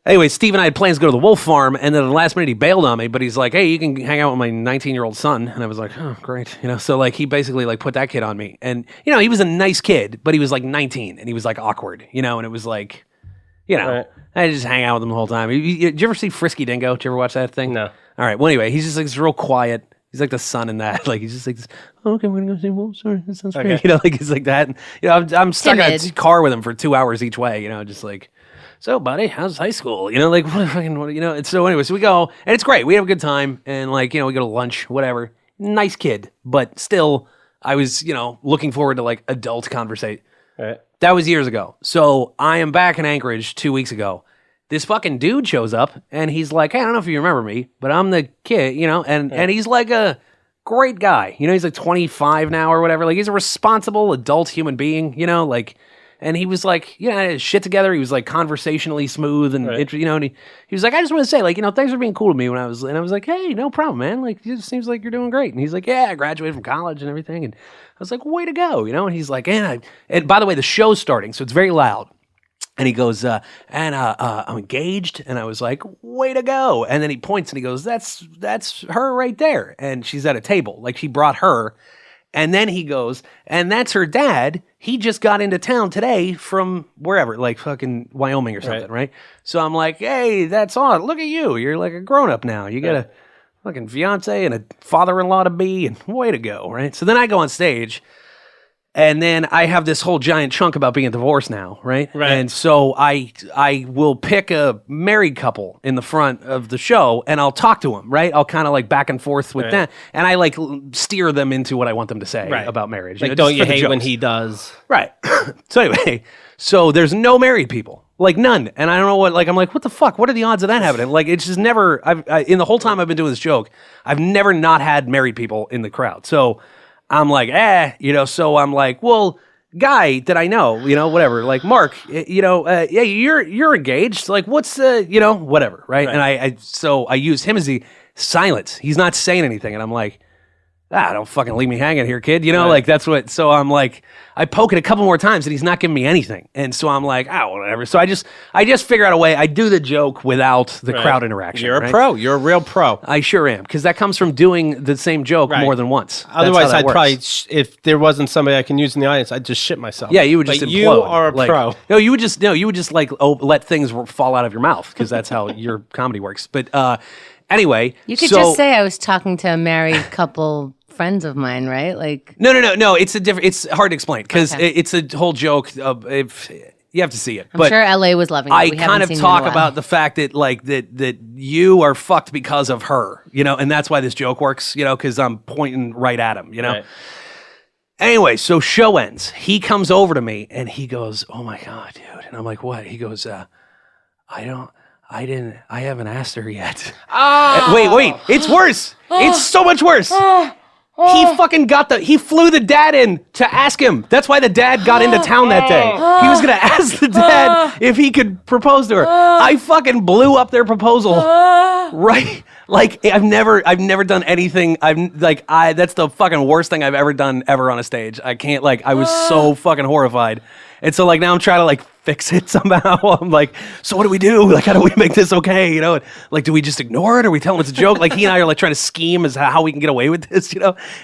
Anyway, Steve and I had plans to go to the wolf farm, and then at the last minute he bailed on me, but he's like, hey, you can hang out with my 19-year-old son. And I was like, oh, great. So like he basically like put that kid on me. And, he was a nice kid, but he was like 19, and he was like awkward, and it was like, right. I just hang out with him the whole time. Did you ever see Frisky Dingo? Did you ever watch that thing? No. All right. Well, anyway, he's just like real quiet. He's like the son in that. Like, he's just like, oh, okay, we're going to go see wolves. Sorry, that sounds great. Like he's like that. And, I'm stuck in a car with him for 2 hours each way, just like, so, buddy, how's high school? Like, And so anyway, so we go, and it's great. We have a good time, and like, we go to lunch, whatever. Nice kid, but still, I was, looking forward to like adult conversation. Right. That was years ago. So I am back in Anchorage 2 weeks ago. This fucking dude shows up, and he's like, hey, I don't know if you remember me, but I'm the kid, and he's like a great guy. He's like 25 now or whatever. Like, he's a responsible adult human being, like... And he was like, had his shit together. He was like conversationally smooth and, and he was like, I just want to say, like, thanks for being cool to me and I was like, hey, no problem, man. Like, it just seems like you're doing great. And he's like, yeah, I graduated from college and everything. And I was like, way to go, And he's like, and by the way, the show's starting, so it's very loud. And he goes, I'm engaged. And I was like, way to go. And then he points and he goes, that's her right there. And she's at a table. Like, she brought her. And then he goes, and that's her dad. He just got into town today from wherever, like fucking Wyoming or something, right? So I'm like, hey, that's on. Look at you. You're like a grown-up now. You got a fucking fiance and a father-in-law to be, and way to go, right? So then I go on stage, and then I have this whole giant chunk about being divorced now, right? And so I will pick a married couple in the front of the show, and I'll talk to them, right? I'll kind of like back and forth with them, and I like steer them into what I want them to say about marriage. Like, don't you hate when he does? Right. So anyway, there's no married people. Like, none. And I don't know what, like, I'm like, what the fuck? What are the odds of that happening? Like, it's just never, in the whole time I've been doing this joke, I've never not had married people in the crowd. So I'm like, so I'm like, well, guy that I know, whatever, like Mark, yeah, you're engaged. Like, what's whatever, right? And I use him as the silence. He's not saying anything, and I'm like, don't fucking leave me hanging here, kid. Like that's what. So I'm like, I poke it a couple more times, and he's not giving me anything, and so I'm like, whatever. So I just figure out a way. I do the joke without the crowd interaction. You're a pro. You're a real pro. I sure am, because that comes from doing the same joke more than once. Otherwise, I'd probably, if there wasn't somebody I can use in the audience, I'd just shit myself. Yeah, you would just implode. You are a pro. No, you would just like let things fall out of your mouth, because that's how your comedy works. But anyway, you could just say I was talking to a married couple. Friends of mine, right? Like no. It's hard to explain because it's a whole joke. If you have to see it, I'm sure LA was loving it. I kind of talk about the fact that like that you are fucked because of her, and that's why this joke works, because I'm pointing right at him, Right. Anyway, so show ends. He comes over to me and he goes, "Oh my god, dude!" And I'm like, "What?" He goes, I haven't asked her yet." Oh. Wait, it's worse. It's so much worse. He fucking he flew the dad in to ask him. That's why the dad got into town that day. He was going to ask the dad if he could propose to her. I fucking blew up their proposal. Right? Like, I've never done anything. That's the fucking worst thing I've ever done on a stage. I can't, I was so fucking horrified. And so, now I'm trying to, fix it somehow. I'm like, so what do we do? How do we make this okay? Do we just ignore it, or we tell him it's a joke? He and I are, trying to scheme as how we can get away with this,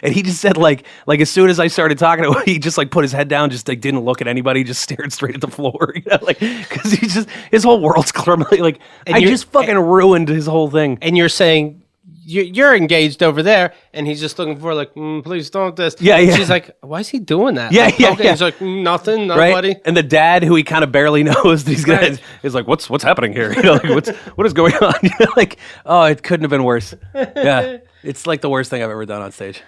And he just said, as soon as I started talking to him, he just, put his head down, just, didn't look at anybody, just stared straight at the floor, because he just, his whole world's clearly, I just fucking ruined his whole thing. And you're saying, you're engaged over there, and he's just looking for please don't this. Yeah. And she's like, why is he doing that? Yeah. He's like, nothing, nobody. Right? And the dad, who he kind of barely knows, he's gonna is like, what's happening here? What is going on? Oh, it couldn't have been worse. Yeah, it's the worst thing I've ever done on stage.